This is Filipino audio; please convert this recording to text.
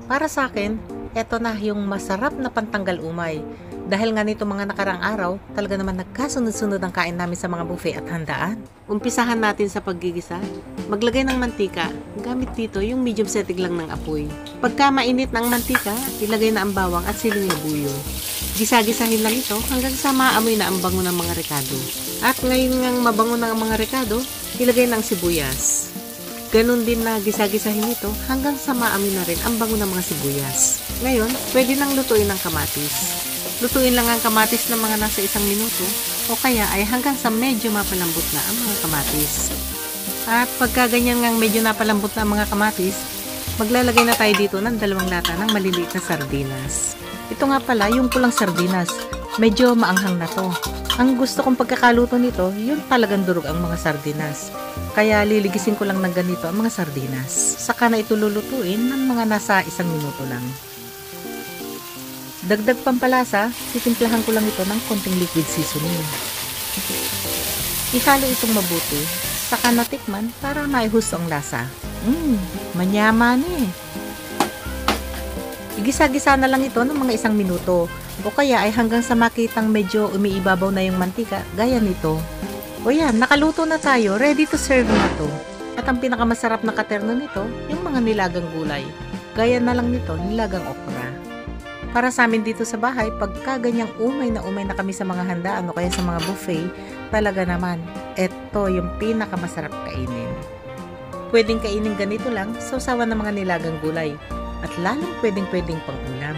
Para sa akin, eto na yung masarap na pantanggal umay. Dahil nga nito mga nakarang araw, talaga naman nagkasunod-sunod ang kain namin sa mga buffet at handaan. Umpisahan natin sa paggigisa. Maglagay ng mantika. Gamit dito yung medium setting lang ng apoy. Pagka mainit ng mantika, ilagay na ang bawang at siling na buyo. Gisa-gisahin lang ito hanggang sa maamoy na ang bango ng mga rekado. At ngayon ngang mabango na ang mga rekado, ilagay ng sibuyas. Ganon din na gisa-gisahin ito hanggang sa maamoy na rin ang bango ng mga sibuyas. Ngayon, pwede nang lutuin ang kamatis. Lutuin lang ang kamatis ng mga nasa 1 minuto o kaya ay hanggang sa medyo mapalambot na ang mga kamatis. At pagka ganyan ngang medyo napalambot na ang mga kamatis, maglalagay na tayo dito ng 2 lata ng maliliit na sardinas. Ito nga pala yung pulang sardinas. Medyo maanghang na to. Ang gusto kong pagkakaluto nito, yun talagang durog ang mga sardinas. Kaya liligisin ko lang ng ganito ang mga sardinas. Saka na ito lulutuin ng mga nasa 1 minuto lang. Dagdag pampalasa, titimplahan ko lang ito ng konting liquid seasoning. Ihalo itong mabuti, saka natikman para maihusto ang lasa. Manyaman eh. Igisa-gisa na lang ito ng mga 1 minuto o kaya ay hanggang sa makitang medyo umiibabaw na yung mantika, gaya nito. O yan, nakaluto na tayo, ready to serve na to. At ang pinakamasarap na katerno nito, yung mga nilagang gulay. Gaya na lang nito, nilagang okra. Para sa amin dito sa bahay, pagka ganyang umay na kami sa mga handaan o kaya sa mga buffet, talaga naman, eto yung pinakamasarap kainin. Pwedeng kainin ganito lang, sausawan ng mga nilagang gulay. At lalong pwedeng pang ulam.